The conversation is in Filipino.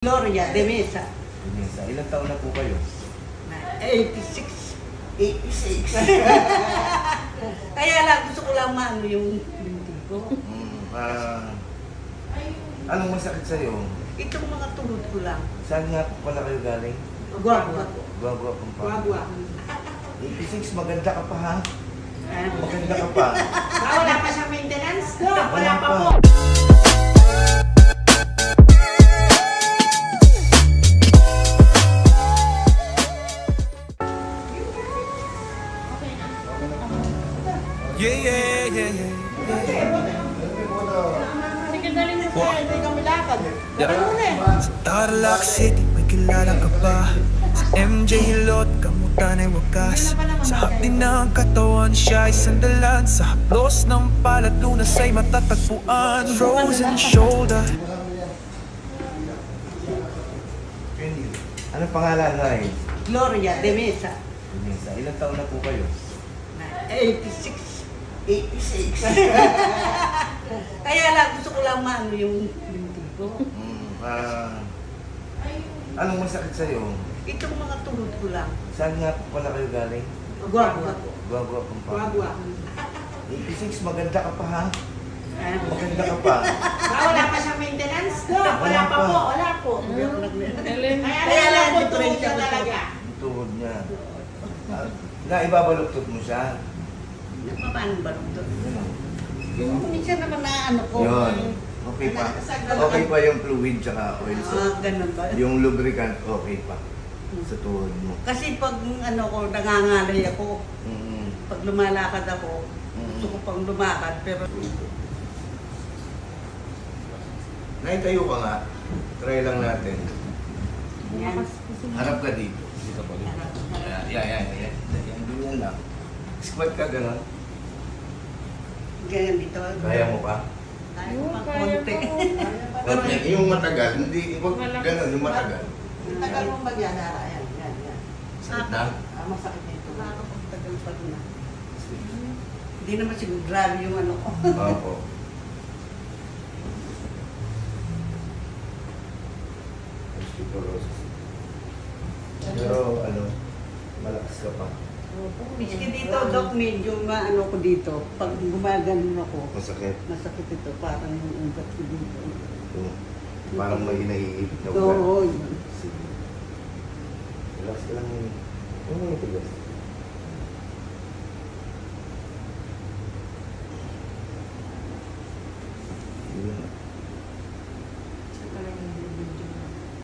Gloria de Mesa. Mesa. Ilang taon na po kayo? 86. 86. Kaya lang gusto ko lang maano yung binti ko. Anong masakit sa'yo? Itong mga tuhod ko lang. Saan nga po pala kayo galing? Guagua. Guagua pang pa. Guagua. 86, maganda ka pa ha? Maganda ka pa. Wala pa sa maintenance? Wala pa po. Yeah, yeah, yeah, yeah. Sa Tarlac City, may kilala ka ba? Sa MJ Hilot, kamutan ay wakas. Sa hapdi ng katawan, siya ay sandalan. Sa haplos ng palad, lunas ay matatagpuan. Frozen shoulder. Anong pangalan na eh? Gloria de Mesa. Mesa. Ilang taon na po kayo? 86. 86. Kaya lang gusto ko lang maano yung binti ko. Anong masakit sa'yo? Itong mga tuhod ko lang. Saan nga po pala kayo galing? Guagua. Guagua pang pa. Guagua. 86, maganda ka pa ha? Maganda ka pa. Wala pa sa maintenance? Wala pa po. Wala po. Kaya lang po tuhod ka talaga. Tuhod niya. Ibabaluktot mo siya. Paano ba ito? Yun. Minsan naman na ano ko. Yun. Okay pa. Okay pa yung fluid tsaka oil. Ganun ba? Yung lubricant, okay pa. Sa tuhod mo. Kasi pag ano ko, nangangalay ako. Pag lumalakad ako, gusto ko pang lumakad. Pero Naitayo ka nga. Try lang natin. yan. Harap ka dito. Dito po. Yan. Ganyan lang. Squat ka gano'n. Ganyan dito. Kaya mo pa? Kaya mo pa konti. Yung matagal, hindi, wag gano'n, yung matagal. Tagal mong magyadara. Yan. Sakit na? Masakit dito. Tagal pa rin na. Hindi naman siguro grabe yung ano ko. Opo. Pero ano, malakas ka pa. Miski dito, Doc, medyo maano ko dito. Pag gumagano ako, Masakit. masakit ito. Parang yung ugat ko dito. Ito. Parang may hinahihip na Oo,